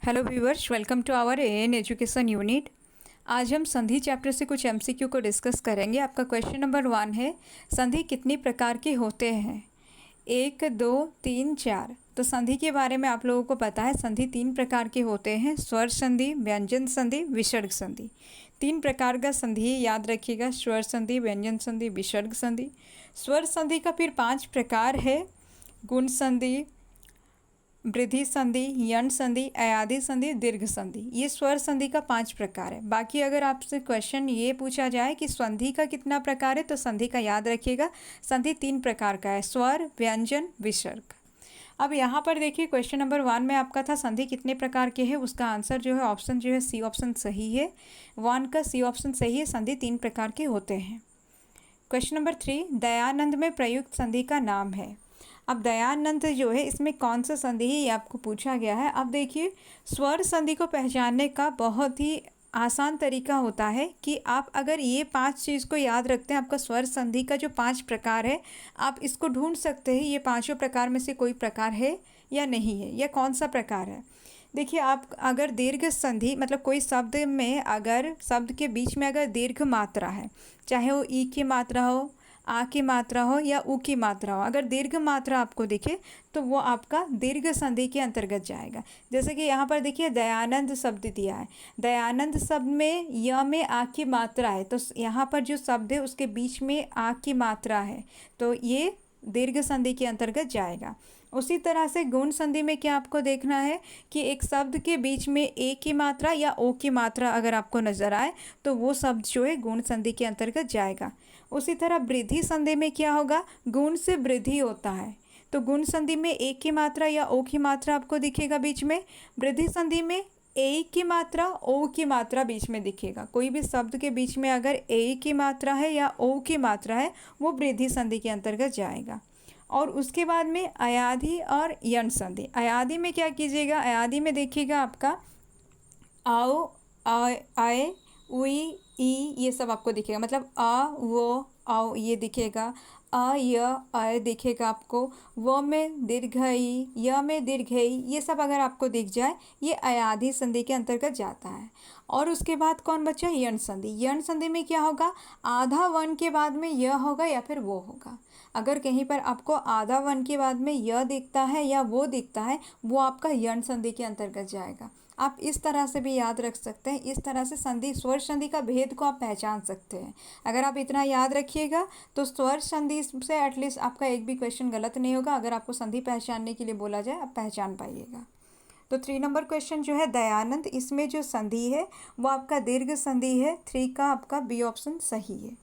Hello viewers, welcome to our A N education unit. आज हम संधि चैप्टर से कुछ एमसीक्यू को डिस्कस करेंगे। आपका क्वेश्चन नंबर 1 है, संधि कितनी प्रकार के होते हैं? 1, 2, 3, 4। तो संधि के बारे में आप लोगों को पता है, संधि 3 प्रकार के होते हैं: स्वर संधि, व्यंजन संधि, विसर्ग संधि। 3 प्रकार का संधि याद रखिएगा: स्वर संधि, व्यंजन संधि, विसर्ग संधि। स्वर संधि का फिर 5 प्रकार है: गुण संधि, वृद्धि संधि, यण संधि, अयादि संधि, दीर्घ संधि। ये स्वर संधि का 5 प्रकार है। बाकी अगर आपसे क्वेश्चन ये पूछा जाए कि संधि का कितना प्रकार है, तो संधि का याद रखिएगा, संधि 3 प्रकार का है: स्वर, व्यंजन, विसर्ग। अब यहाँ पर देखिए, क्वेश्चन नंबर 1 में आपका था संधि कितने प्रकार के हैं, उसका आंसर जो है ऑप्शन जो है सी ऑप्शन सही है। 1 का सी ऑप्शन सही है, संधि 3 प्रकार के होते हैं। क्वेश्चन नंबर 3, दयानंद में प्रयुक्त संधि का नाम है। अब दयानंद जो है, इसमें कौन सा संधि है ये आपको पूछा गया है। अब देखिए, स्वर संधि को पहचानने का बहुत ही आसान तरीका होता है कि आप अगर ये 5 चीज़ को याद रखते हैं, आपका स्वर संधि का जो 5 प्रकार है, आप इसको ढूंढ सकते हैं ये पांचों प्रकार में से कोई प्रकार है या नहीं है, या कौन सा प्रकार है। देखिए, आप अगर दीर्घ संधि मतलब कोई शब्द में अगर शब्द के बीच में अगर दीर्घ मात्रा है, चाहे वो ई की मात्रा हो, आ की मात्रा हो या उ की मात्रा हो, अगर दीर्घ मात्रा आपको दिखे तो वो आपका दीर्घ संधि के अंतर्गत जाएगा। जैसे कि यहाँ पर देखिए, दयानंद शब्द दिया है। दयानंद शब्द में य में आ की मात्रा है, तो यहाँ पर जो शब्द है उसके बीच में आ की मात्रा है, तो ये दीर्घ संधि के अंतर्गत जाएगा। उसी तरह से गुण संधि में क्या आपको देखना है कि एक शब्द के बीच में ए की मात्रा या ओ की मात्रा अगर आपको नजर आए तो वो शब्द जो है गुण संधि के अंतर्गत जाएगा। उसी तरह वृद्धि संधि में क्या होगा, गुण से वृद्धि होता है, तो गुण संधि में ए की मात्रा या ओ की मात्रा आपको दिखेगा बीच में। वृद्धि संधि में ए की मात्रा, ओ की मात्रा बीच में दिखेगा। कोई भी शब्द के बीच में अगर ए की मात्रा है या ओ की मात्रा है, वो वृद्धि संधि के अंतर्गत जाएगा। और उसके बाद में अयादि और यण संधि। अयादि में क्या कीजिएगा, अयादि में देखिएगा आपका आओ, आए, उई, ई, ये सब आपको दिखेगा। मतलब आ, वो, आओ ये दिखेगा, अ, य, अय दिखेगा आपको, व में दीर्घ ई, य में दीर्घ ई, ये सब अगर आपको दिख जाए, ये अयादि संधि के अंतर्गत जाता है। और उसके बाद कौन बचा, यण संधि। यण संधि में क्या होगा, आधा वन के बाद में य होगा या फिर वो होगा। अगर कहीं पर आपको आधा वन के बाद में य दिखता है या वो दिखता है, वो आपका यण संधि के अंतर्गत जाएगा। आप इस तरह से भी याद रख सकते हैं। इस तरह से संधि, स्वर संधि का भेद को आप पहचान सकते हैं। अगर आप इतना याद रखिएगा तो स्वर संधि से एटलीस्ट आपका एक भी क्वेश्चन गलत नहीं होगा। अगर आपको संधि पहचानने के लिए बोला जाए, आप पहचान पाइएगा। तो 3 नंबर क्वेश्चन जो है दयानंद, इसमें जो संधि है वो आपका दीर्घ संधि है। 3 का आपका बी ऑप्शन सही है।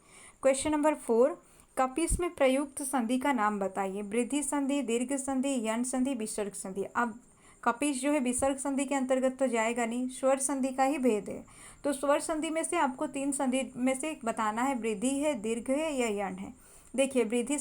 क्वेश्चन नंबर 4, कपिस में प्रयुक्त संधि का नाम बताइए। वृद्धि संधि, दीर्घ संधि, यण संधि, विसर्ग संधि। अब कपिस जो है विसर्ग संधि के अंतर्गत तो जाएगा नहीं, स्वर संधि का ही भेद है। तो स्वर संधि में से आपको 3 संधि में से एक बताना है, वृद्धि है, दीर्घ है या यण है। देखिए, वृद्धि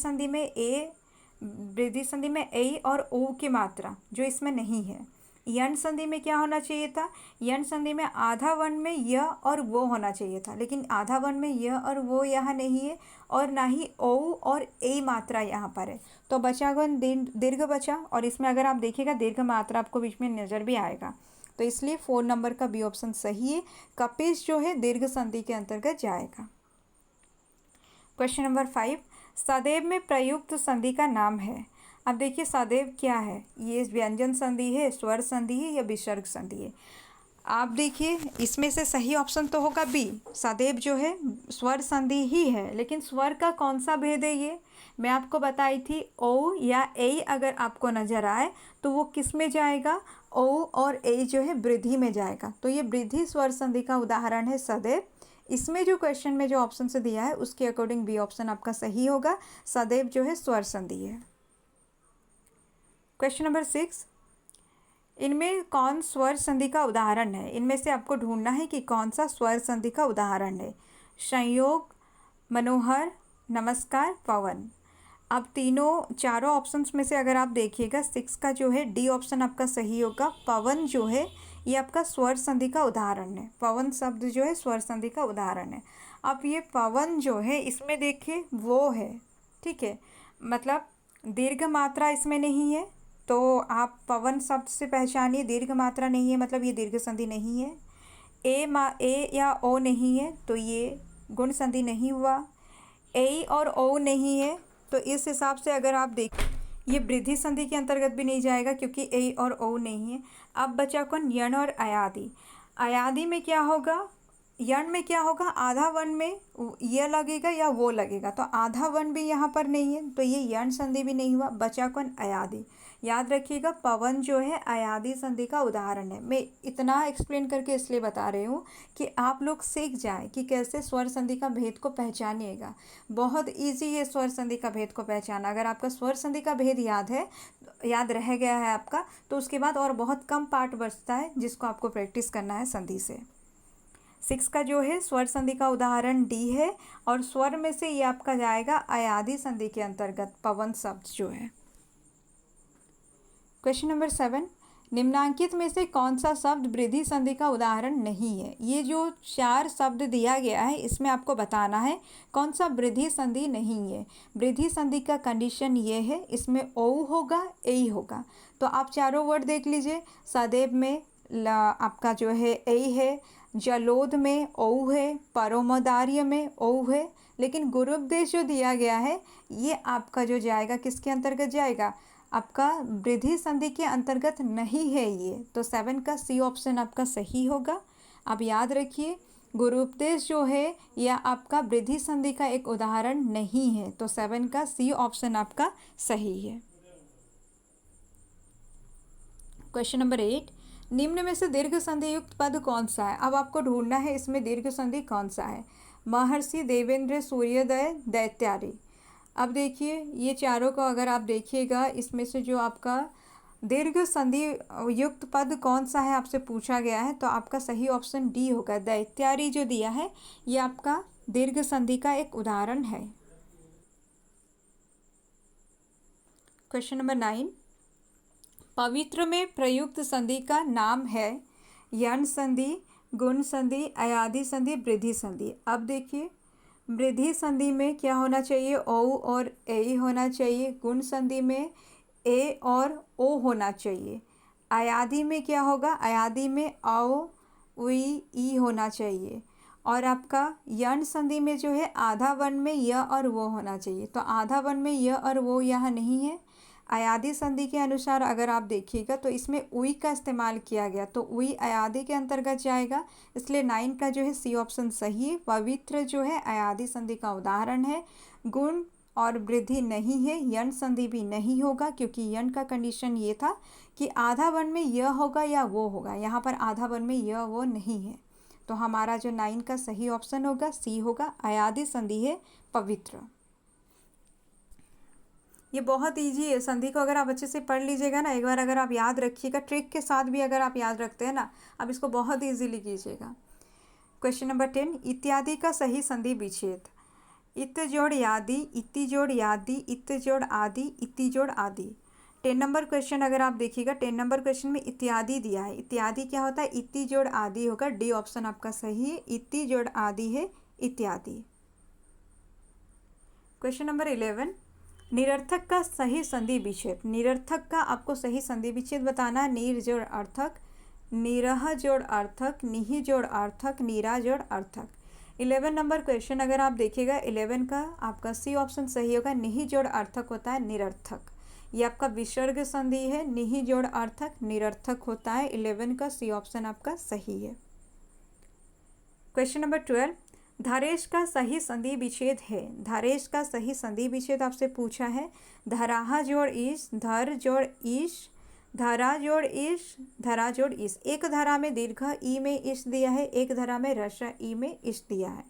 संधि में ए और ओ की मात्रा जो इसमें नहीं है। यण संधि में क्या होना चाहिए था, यण संधि में आधा वर्ण में य और वो होना चाहिए था, लेकिन आधा वर्ण में य और वो यहाँ नहीं है, और ना ही ओ और ए मात्रा यहाँ पर है। तो बचा गण दीर्घ बचा, और इसमें अगर आप देखिएगा दीर्घ मात्रा आपको बीच में नजर भी आएगा। तो इसलिए 4 नंबर का बी ऑप्शन सही है। कपिस जो है दीर्घ संधि के अंतर्गत जाएगा। क्वेश्चन नंबर 5, सदैव में प्रयुक्त संधि का नाम है। अब देखिए, सदैव क्या है, ये व्यंजन संधि है, स्वर संधि है या विसर्ग संधि है। आप देखिए, इसमें से सही ऑप्शन तो होगा बी, सदैव जो है स्वर संधि ही है। लेकिन स्वर का कौन सा भेद है, ये मैं आपको बताई थी। ओ या ए अगर आपको नजर आए तो वो किस में जाएगा, ओ और ए जो है वृद्धि में जाएगा। तो ये वृद्धि स्वर संधि का उदाहरण है सदैव। इसमें जो क्वेश्चन में जो ऑप्शन से दिया है उसके अकॉर्डिंग बी ऑप्शन आपका सही होगा, सदैव जो है स्वर संधि है। क्वेश्चन नंबर 6, इनमें कौन स्वर संधि का उदाहरण है। इनमें से आपको ढूंढना है कि कौन सा स्वर संधि का उदाहरण है। संयोग, मनोहर, नमस्कार, पवन। अब चारों ऑप्शंस में से अगर आप देखिएगा, 6 का जो है डी ऑप्शन आपका सही होगा। पवन जो है ये आपका स्वर संधि का उदाहरण है। पवन शब्द जो है स्वर संधि का उदाहरण है। अब ये पवन जो है, इसमें देखिए वो है, ठीक है, मतलब दीर्घ मात्रा इसमें नहीं है, तो आप पवन शब्द से पहचानिए, दीर्घ मात्रा नहीं है मतलब ये दीर्घ संधि नहीं है। ए या ओ नहीं है तो ये गुण संधि नहीं हुआ। ए और ओ नहीं है तो इस हिसाब से अगर आप देख, ये वृद्धि संधि के अंतर्गत भी नहीं जाएगा क्योंकि ए और ओ नहीं है। अब बचा कौन? यण और अयादि। अयादि में क्या होगा? यण में क्या होगा? आधा वन में ये लगेगा या वो लगेगा, तो आधा वन भी यहाँ पर नहीं है तो ये यण संधि भी नहीं हुआ। बचा कौन? अयादि। याद रखिएगा पवन जो है अयादि संधि का उदाहरण है। मैं इतना एक्सप्लेन करके इसलिए बता रही हूँ कि आप लोग सीख जाएं कि कैसे स्वर संधि का भेद को पहचानिएगा। बहुत ईजी है स्वर संधि का भेद को पहचाना। अगर आपका स्वर संधि का भेद याद रह गया है आपका, तो उसके बाद और बहुत कम पार्ट बचता है जिसको आपको प्रैक्टिस करना है संधि से। 6 का जो है स्वर संधि का उदाहरण डी है और स्वर में से ये आपका जाएगा अयादि संधि के अंतर्गत पवन शब्द जो है। क्वेश्चन नंबर 7, निम्नांकित में से कौन सा शब्द वृद्धि संधि का उदाहरण नहीं है? ये जो 4 शब्द दिया गया है इसमें आपको बताना है कौन सा वृद्धि संधि नहीं है। वृद्धि संधि का कंडीशन ये है, इसमें ओ होगा, ए होगा। तो आप चारों वर्ड देख लीजिए। सदैव में आपका जो है ए है, जलोद में ओ है, परोमदार्य में ओ है, लेकिन गुरुपदेश जो दिया गया है ये आपका जो जाएगा किसके अंतर्गत जाएगा? आपका वृद्धि संधि के अंतर्गत नहीं है ये। तो 7 का सी ऑप्शन आपका सही होगा। आप याद रखिए गुरुपदेश जो है यह आपका वृद्धि संधि का एक उदाहरण नहीं है, तो 7 का सी ऑप्शन आपका सही है। क्वेश्चन नंबर 8, निम्न में से दीर्घ संधि युक्त पद कौन सा है? अब आपको ढूंढना है इसमें दीर्घ संधि कौन सा है। महर्षि, देवेंद्र, सूर्योदय, दैत्यारी। अब देखिए ये चारों को अगर आप देखिएगा इसमें से जो आपका दीर्घ संधि युक्त पद कौन सा है आपसे पूछा गया है, तो आपका सही ऑप्शन डी होगा। दैत्यारी जो दिया है ये आपका दीर्घ संधि का एक उदाहरण है। क्वेश्चन नंबर 9, पवित्र में प्रयुक्त संधि का नाम है यण संधि, गुण संधि, अयादि संधि, वृद्धि संधि। अब देखिए वृद्धि संधि में क्या होना चाहिए? ओ और ए होना चाहिए। गुण संधि में ए और ओ होना चाहिए। अयादि में क्या होगा? अयादि में औ, उई, ई होना चाहिए। और आपका यण संधि में जो है आधा वन में य और वो होना चाहिए, तो आधा वन में य और वो यहाँ नहीं है। अयादि संधि के अनुसार अगर आप देखिएगा तो इसमें उई का इस्तेमाल किया गया, तो उई अयादि के अंतर्गत जाएगा, इसलिए 9 का जो है सी ऑप्शन सही है। पवित्र जो है अयादि संधि का उदाहरण है। गुण और वृद्धि नहीं है, यण संधि भी नहीं होगा क्योंकि यण का कंडीशन ये था कि आधा वन में यह होगा या वो होगा, यहाँ पर आधा वन में यह वो नहीं है, तो हमारा जो 9 का सही ऑप्शन होगा सी होगा। अयादि संधि है पवित्र। ये बहुत इजी है, संधि को अगर आप अच्छे से पढ़ लीजिएगा ना, एक बार अगर आप याद रखिएगा ट्रिक के साथ भी अगर आप याद रखते हैं ना, आप इसको बहुत इजीली कीजिएगा। क्वेश्चन नंबर 10, इत्यादि का सही संधि विच्छेद। इत जोड़ यादि, इति जोड़ यादि, इत जोड़ आदि, इति जोड़ आदि। 10 नंबर क्वेश्चन अगर आप देखिएगा 10 नंबर क्वेश्चन में इत्यादि दिया है। इत्यादि क्या होता है? इति जोड़ आदि होगा। डी ऑप्शन आपका सही है, इति जोड़ आदि है इत्यादि। क्वेश्चन नंबर 11, निरर्थक का सही संधि विच्छेद। निरर्थक का आपको सही संधि विच्छेद बताना है। नीर जोड़ अर्थक, निरह जोड़ अर्थक, निहि जोड़ अर्थक, नीरा जोड़ अर्थक। 11 नंबर क्वेश्चन अगर आप देखिएगा 11 का आपका सी ऑप्शन सही होगा। निहि जोड़ अर्थक होता है निरर्थक, ये आपका विसर्ग संधि है। निहि जोड़ अर्थक निरर्थक होता है। 11 का सी ऑप्शन आपका सही है। क्वेश्चन नंबर 12, धरेश का सही संधि विच्छेद है। धरेश का सही संधि विच्छेद आपसे पूछा है। धराहा जोड़ ईश, धर जोड़ ईश, धरा जोड़ ईश, धरा जोड़ ईश। एक धरा में दीर्घ ई में ईश दिया है, एक धरा में रस्व ई में ईश दिया है।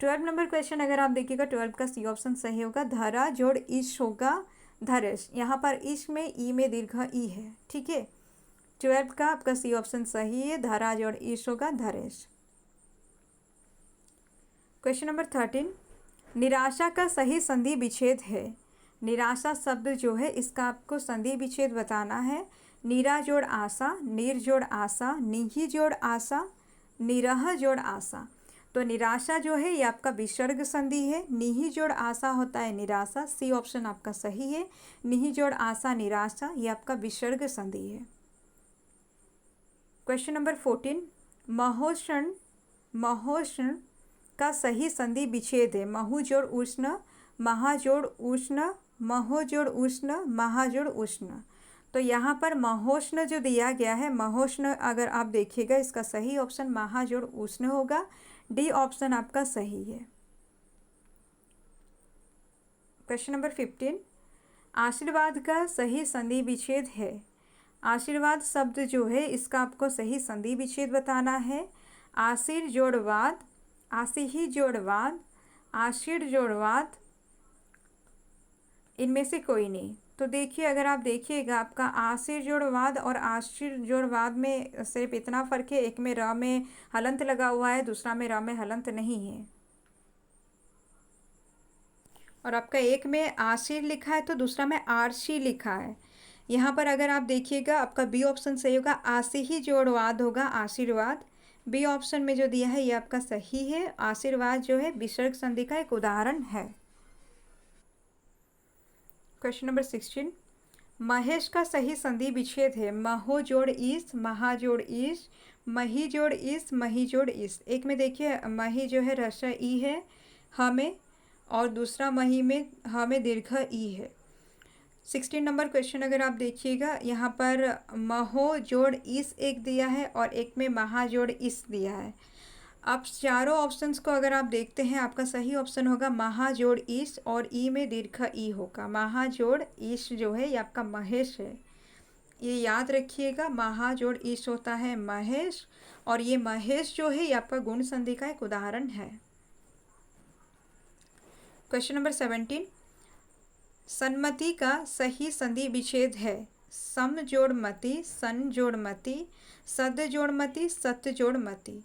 12 नंबर क्वेश्चन अगर आप देखिएगा 12 का सी ऑप्शन सही होगा। धरा जोड़ ईश होगा धरेश, यहाँ पर ईश में ई में दीर्घ ई है, ठीक है। 12 का आपका सी ऑप्शन सही है, धरा जोड़ ईश होगा धरेश। क्वेश्चन नंबर 13, निराशा का सही संधि विच्छेद है। निराशा शब्द जो है इसका आपको संधि विच्छेद बताना है। नीरा जोड़ आशा, नीर जोड़ आशा, निहि जोड़ आशा, निरह जोड़ आशा। तो निराशा जो है ये आपका विसर्ग संधि है। निहि जोड़ आशा होता है निराशा, सी ऑप्शन आपका सही है। निहि जोड़ आशा निराशा ये आपका विसर्ग संधि है। क्वेश्चन नंबर 14, महोष्ण महोष्ण का सही संधि विच्छेद है। महु जोड़ उष्ण, महाजोड़ उष्ण, महो जोड़ उष्ण, महाजोड़ उष्ण। तो यहाँ पर महोष्ण जो दिया गया है, महोष्ण अगर आप देखिएगा इसका सही ऑप्शन महाजोड़ उष्ण होगा। डी ऑप्शन आपका सही है। क्वेश्चन नंबर 15, आशीर्वाद का सही संधि विच्छेद है। आशीर्वाद शब्द जो है इसका आपको सही संधि विच्छेद बताना है। आशीर जोड़वाद, आशीही जोड़वाद, आशीर जोड़वाद, इनमें से कोई नहीं। तो देखिए अगर आप देखिएगा आपका आशीर जोड़वाद और आशीर जोड़वाद में सिर्फ इतना फ़र्क है, एक में र में हलंत लगा हुआ है, दूसरा में र में हलंत नहीं है। और आपका एक में आशीर लिखा है तो दूसरा में आरशी लिखा है। यहाँ पर अगर आप देखिएगा आपका बी ऑप्शन सही होगा, आशीही जोड़वाद होगा आशीर्वाद। बी ऑप्शन में जो दिया है ये आपका सही है। आशीर्वाद जो है विसर्ग संधि का एक उदाहरण है। क्वेश्चन नंबर 16, महेश का सही संधि विच्छेद है। महो जोड़ ईस, महा जोड़ ईश, मही जोड़ ईस, मही जोड़ ईस। एक में देखिए मही जो है रस्व ई है हमें, और दूसरा मही में हमें दीर्घ ई है। 16 नंबर क्वेश्चन अगर आप देखिएगा यहाँ पर महो जोड़ ईस एक दिया है और एक में महा जोड़ ईस दिया है। अब चारों ऑप्शंस को अगर आप देखते हैं आपका सही ऑप्शन होगा महा जोड़ ईश और ई में दीर्घ ई होगा। महा जोड़ ईश जो है ये आपका महेश है, ये याद रखिएगा। महा जोड़ ईश होता है महेश, और ये महेश जो है ये आपका गुण संधि का एक उदाहरण है। क्वेश्चन नंबर 17, सन्मति का सही संधि विच्छेद है। सम जोड़ मति, सन जोड़ मति, सद जोड़ मति, सत जोड़ मति।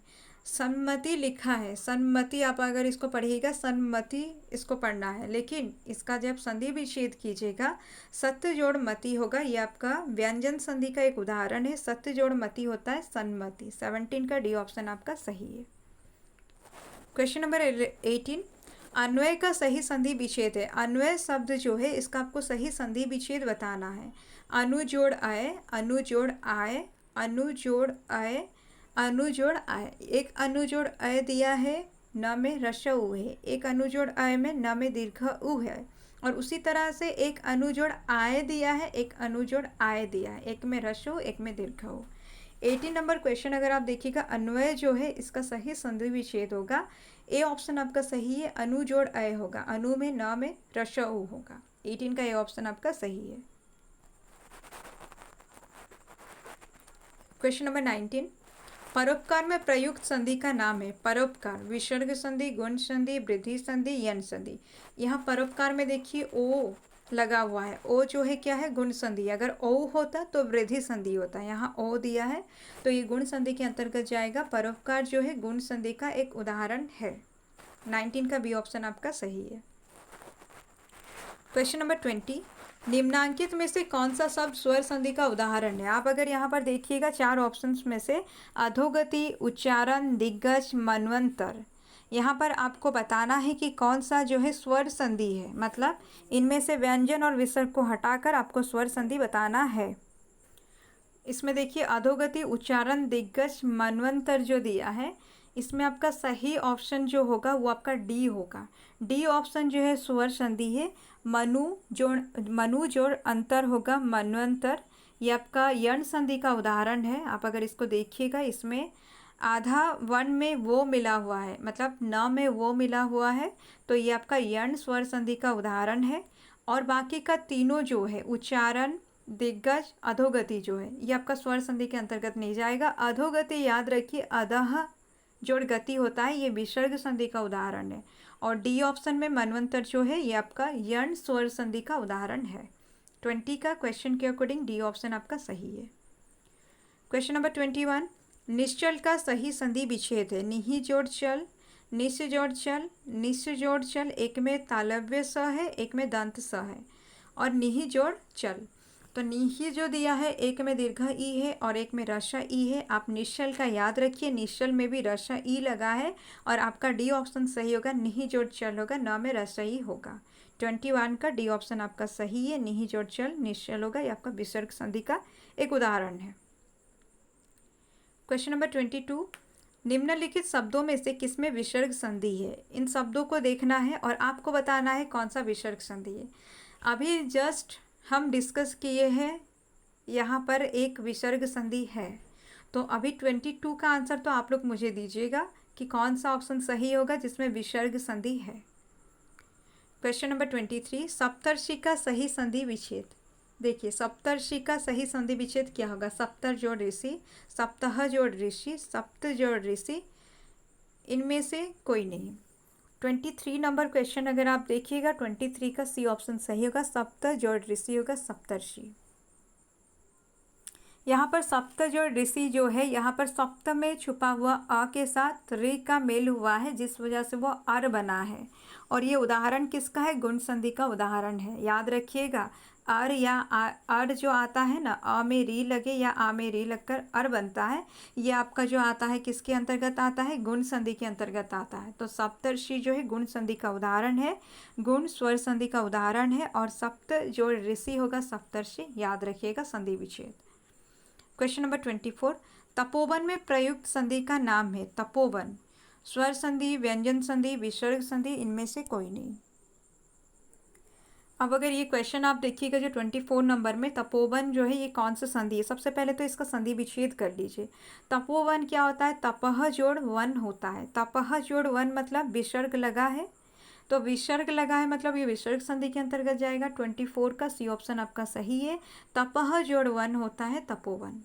सन्मति लिखा है, सन्मति आप अगर इसको पढ़िएगा सन्मति इसको पढ़ना है, लेकिन इसका जब संधि विच्छेद कीजिएगा सत्य जोड़ मति होगा। ये आपका व्यंजन संधि का एक उदाहरण है। सत्य जोड़ मति होता है सन्मति। 17 का डी ऑप्शन आपका सही है। क्वेश्चन नंबर 18, अन्वय का सही संधि विच्छेद है। अन्वय शब्द जो है इसका आपको सही संधि विच्छेद बताना है। अनु जोड़ अय, अनु जोड़ आय, अनु जोड़ अय, अनु जोड़ आय। एक अनु जोड़ अय दिया है, न में रस्व उ है। एक अनु जोड़ अय में न में दीर्घ उ है। और उसी तरह से एक अनु जोड़ आय दिया है, एक अनु जोड़ आय दिया है। एक में रस्व, एक में दीर्घ उ। 18 नंबर क्वेश्चन अगर आप देखिएगा अन्वय जो है इसका सही संधि विच्छेद होगा। ए ऑप्शन आपका सही है, अनु जोड़ अय होगा। अनु में न में रस्व उ होगा। 18 का ए ऑप्शन आपका सही है। क्वेश्चन नंबर 19, परोपकार में प्रयुक्त संधि का नाम है। परोपकार विसर्ग संधि, गुण संधि, वृद्धि संधि, यन संधि। यहाँ परोपकार में देखिए ओ लगा हुआ है। ओ जो है क्या है, गुण संधि। अगर ओ होता तो वृद्धि संधि होता है, यहाँ ओ दिया है तो ये गुण संधि के अंतर्गत जाएगा। परोपकार जो है गुण संधि का एक उदाहरण है। 19 का बी ऑप्शन आपका सही है। क्वेश्चन नंबर 20, निम्नांकित में से कौन सा शब्द स्वर संधि का उदाहरण है। आप अगर यहाँ पर देखिएगा चार ऑप्शंस में से अधोगति, उच्चारण, दिग्गज, मनवंतर, यहाँ पर आपको बताना है कि कौन सा जो है स्वर संधि है। मतलब इनमें से व्यंजन और विसर्ग को हटाकर आपको स्वर संधि बताना है। इसमें देखिए अधोगति, उच्चारण, दिग्गज, मनवंतर जो दिया है इसमें आपका सही ऑप्शन जो होगा वो आपका डी होगा। डी ऑप्शन जो है स्वर संधि है। मनु जोड़ अंतर होगा मनवंतर। ये आपका यण संधि का उदाहरण है। आप अगर इसको देखिएगा इसमें आधा वन में वो मिला हुआ है, मतलब न में वो मिला हुआ है, तो ये आपका यण स्वर संधि का उदाहरण है। और बाकी का तीनों जो है उच्चारण, दिग्गज, अधोगति जो है ये आपका स्वर संधि के अंतर्गत नहीं जाएगा। अधोगति याद रखिए अधः जोड़ गति होता है, ये विसर्ग संधि का उदाहरण है। और डी ऑप्शन में मनवंतर जो है ये आपका यण स्वर संधि का उदाहरण है। 20 का क्वेश्चन के अकॉर्डिंग डी ऑप्शन आपका सही है। क्वेश्चन नंबर 21, निश्चल का सही संधि विच्छेद है। निहि जोड़ चल, निश जोड़ चल, निश जोड़ चल। एक में तालव्य स है, एक में दंत स है। और निहि जोड़ चल। तो नीही जो दिया है, एक में दीर्घ ई है और एक में रस्व ई है। आप निश्चल का याद रखिए, निश्चल में भी रस्व ई लगा है और आपका डी ऑप्शन सही होगा, निही जोड़ चल होगा, न में रस्व ई होगा। 21 का डी ऑप्शन आपका सही है, निही जोड़ चल निश्चल होगा। ये आपका विसर्ग संधि का एक उदाहरण है। क्वेश्चन नंबर 22, निम्नलिखित शब्दों में से किसमें विसर्ग संधि है? इन शब्दों को देखना है और आपको बताना है कौन सा विसर्ग संधि है। अभी जस्ट हम डिस्कस किए हैं, यहाँ पर एक विसर्ग संधि है। तो अभी 22 का आंसर तो आप लोग मुझे दीजिएगा कि कौन सा ऑप्शन सही होगा जिसमें विसर्ग संधि है। क्वेश्चन नंबर 23, सप्तर्षि का सही संधि विच्छेद। देखिए, सप्तर्षि का सही संधि विच्छेद क्या होगा? सप्तर जोड़ ऋषि, सप्तह जोड़ ऋषि, सप्त जोड़ ऋषि, इनमें से कोई नहीं। 23 नंबर क्वेश्चन अगर आप देखिएगा, 23 का सी ऑप्शन सही होगा, सप्त जोड़ ऋषि होगा सप्तर्षि। यहाँ पर सप्त जोड़ ऋषि जो है, यहाँ पर सप्त में छुपा हुआ अ के साथ ऋ का मेल हुआ है, जिस वजह से वो अर बना है। और ये उदाहरण किसका है? गुण संधि का उदाहरण है। याद रखिएगा, अर या अर जो आता है ना, अ में री लगे या आ में री लगकर अर बनता है, ये आपका जो आता है किसके अंतर्गत आता है? गुण संधि के अंतर्गत आता है। तो सप्तर्षि जो है गुण संधि का उदाहरण है, गुण स्वर संधि का उदाहरण है, और सप्त जोड़ ऋषि होगा सप्तर्षि। याद रखिएगा संधि विच्छेद। क्वेश्चन नंबर 24, तपोवन में प्रयुक्त संधि का नाम है। तपोवन, स्वर संधि, व्यंजन संधि, विसर्ग संधि, इनमें से कोई नहीं। अब अगर ये क्वेश्चन आप देखिएगा जो 24 नंबर में, तपोवन जो है ये कौन सा संधि है? सबसे पहले तो इसका संधि विच्छेद कर लीजिए। तपोवन क्या होता है? तपह जोड़ वन होता है। तपह जोड़ वन मतलब विसर्ग लगा है, तो विसर्ग लगा है मतलब ये विसर्ग संधि के अंतर्गत जाएगा। 24 का सी ऑप्शन आपका सही है, तपह जोड़ वन होता है तपोवन।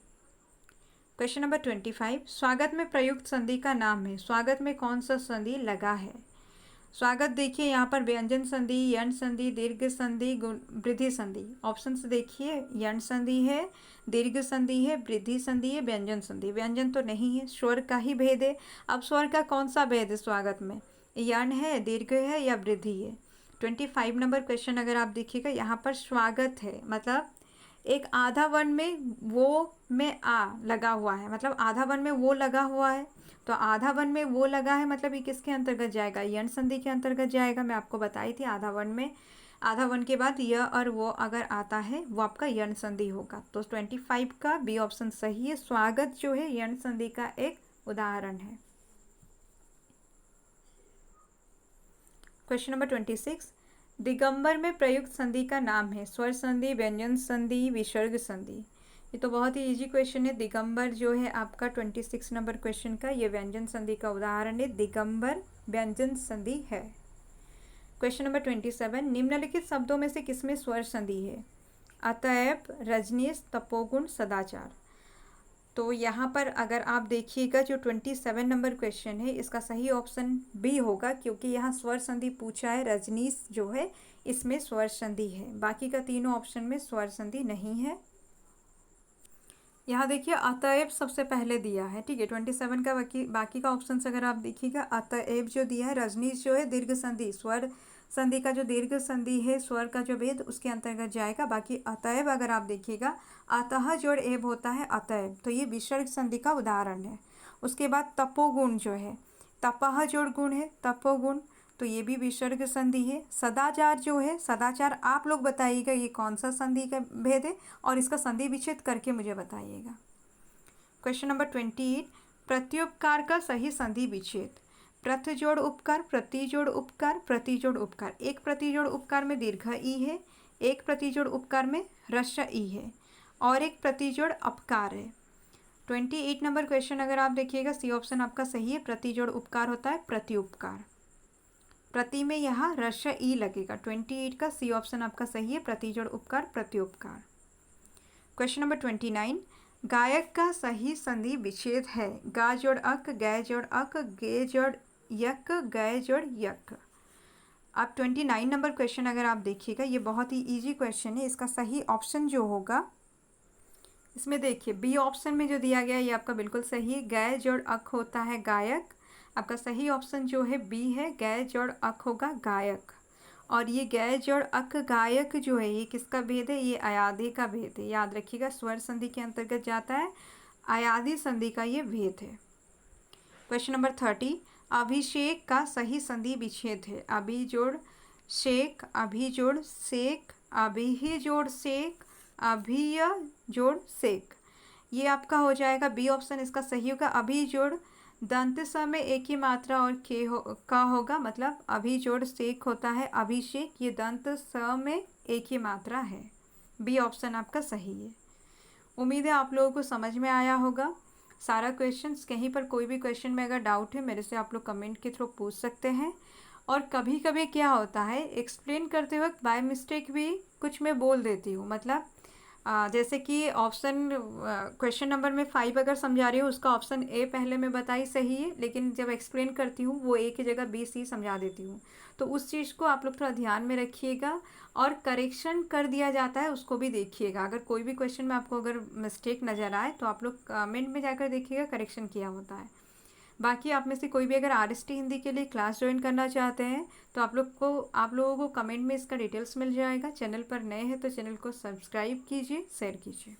क्वेश्चन नंबर 25, स्वागत में प्रयुक्त संधि का नाम है। स्वागत में कौन सा संधि लगा है? स्वागत देखिए, यहाँ पर व्यंजन संधि, यण संधि, दीर्घ संधि, वृद्धि संधि। ऑप्शन से देखिए, यण संधि है, दीर्घ संधि है, वृद्धि संधि है, व्यंजन संधि। व्यंजन तो नहीं है, स्वर का ही भेद है। अब स्वर का कौन सा भेद है स्वागत में? यण है, दीर्घ है या वृद्धि है? 25 नंबर क्वेश्चन अगर आप देखिएगा, यहाँ पर स्वागत है मतलब एक आधा वर्ण में वो में आ लगा हुआ है, मतलब आधा वर्ण में वो लगा हुआ है। तो आधा वर्ण में वो लगा है मतलब ये किसके अंतर्गत जाएगा? यण संधि के अंतर्गत जाएगा। मैं आपको बताई थी, आधा वर्ण में, आधा वर्ण के बाद य और वो अगर आता है वो आपका यण संधि होगा। तो 25 का बी ऑप्शन सही है, स्वागत जो है यण संधि का एक उदाहरण है। क्वेश्चन नंबर 26, दिगंबर में प्रयुक्त संधि का नाम है। स्वर संधि, व्यंजन संधि, विसर्ग संधि। ये तो बहुत ही इजी क्वेश्चन है। दिगंबर जो है आपका 26 नंबर क्वेश्चन का, ये व्यंजन संधि का उदाहरण है। दिगंबर व्यंजन संधि है। क्वेश्चन नंबर 27, निम्नलिखित शब्दों में से किसमें स्वर संधि है? अतएव, रजनीश, तपोगुण, सदाचार। तो यहाँ पर अगर आप देखिएगा जो 27 नंबर क्वेश्चन है, इसका सही ऑप्शन बी होगा, क्योंकि यहाँ स्वर संधि पूछा है। रजनीश जो है इसमें स्वर संधि है, बाकी का तीनों ऑप्शन में स्वर संधि नहीं है। यहाँ देखिए, अतएव सबसे पहले दिया है, ठीक है। 27 का बाकी का ऑप्शन अगर आप देखिएगा, अतएव जो दिया है, रजनीश जो है दीर्घ संधि, स्वर संधि का जो दीर्घ संधि है, स्वर का जो भेद, उसके अंतर्गत जाएगा। बाकी अतएव अगर आप देखिएगा, अतः जोड़ एव होता है अतएव, तो ये विसर्ग संधि का उदाहरण है। उसके बाद तपोगुण जो है, तपह जोड़ गुण है, तपोगुण, तो ये भी विसर्ग संधि है। सदाचार जो है, सदाचार आप लोग बताइएगा ये कौन सा संधि का भेद है और इसका संधि विच्छेद करके मुझे बताइएगा। क्वेश्चन नंबर 28, प्रत्युपकार का सही संधि विच्छेद। प्रथ जोड़ उपकार, प्रति जोड़ उपकार, प्रति जोड़ उपकार। एक प्रति जोड़ उपकार में दीर्घ ई है, एक प्रति जोड़ उपकार में ह्रस्व ई है, और एक प्रति जोड़ अपकार है। 28 नंबर क्वेश्चन अगर आप देखिएगा, सी ऑप्शन आपका सही है, प्रति जोड़ उपकार होता है प्रति उपकार। प्रति में यहाँ ह्रस्व ई लगेगा। 28 का सी ऑप्शन आपका सही है, प्रति जोड़ उपकार प्रति उपकार। क्वेश्चन नंबर 29, गायक का सही संधि विच्छेद है। गा जोड़ अक, गै जोड़ अक, गे जोड़ यक, गै जोड़ यक। अब 29 नंबर क्वेश्चन अगर आप देखिएगा, ये बहुत ही इजी क्वेश्चन है। इसका सही ऑप्शन जो होगा, इसमें देखिए बी ऑप्शन में जो दिया गया ये आपका बिल्कुल सही है। गै जोड़ अक होता है गायक। आपका सही ऑप्शन जो है बी है, गै जोड़ अक होगा गायक। और ये गै जोड़ अक गायक जो है ये किसका भेद है? ये अयाधी का भेद है। याद रखिएगा, स्वर संधि के अंतर्गत जाता है, अयाधी संधि का ये भेद है। क्वेश्चन नंबर 30, अभिषेक का सही संधि विच्छेद है। अभि जोड़ शेक, अभि जोड़ सेक, अभी जोड़ सेक, अभिय जोड़ सेक। ये आपका हो जाएगा बी ऑप्शन, इसका सही होगा। अभी जोड़ दंत स में एक ही मात्रा और का होगा, मतलब अभी जोड़ सेक होता है अभिषेक, ये दंत स में एक ही मात्रा है। बी ऑप्शन आपका सही है। उम्मीद है आप लोगों को समझ में आया होगा सारा क्वेश्चंस। कहीं पर कोई भी क्वेश्चन में अगर डाउट है मेरे से आप लोग कमेंट के थ्रू पूछ सकते हैं। और कभी कभी क्या होता है, एक्सप्लेन करते वक्त बाय मिस्टेक भी कुछ मैं बोल देती हूँ, मतलब जैसे कि ऑप्शन क्वेश्चन नंबर में 5 अगर समझा रही हूँ, उसका ऑप्शन ए पहले मैं बताई सही है, लेकिन जब एक्सप्लेन करती हूँ वो ए की जगह बी सी समझा देती हूँ। तो उस चीज़ को आप लोग थोड़ा ध्यान में रखिएगा, और करेक्शन कर दिया जाता है उसको भी देखिएगा। अगर कोई भी क्वेश्चन में आपको अगर मिस्टेक नज़र आए तो आप लोग कमेंट में जाकर देखिएगा, करेक्शन किया होता है। बाकी आप में से कोई भी अगर आरएसटी हिंदी के लिए क्लास ज्वाइन करना चाहते हैं तो आप लोगों को कमेंट में इसका डिटेल्स मिल जाएगा। चैनल पर नए हैं तो चैनल को सब्सक्राइब कीजिए, शेयर कीजिए।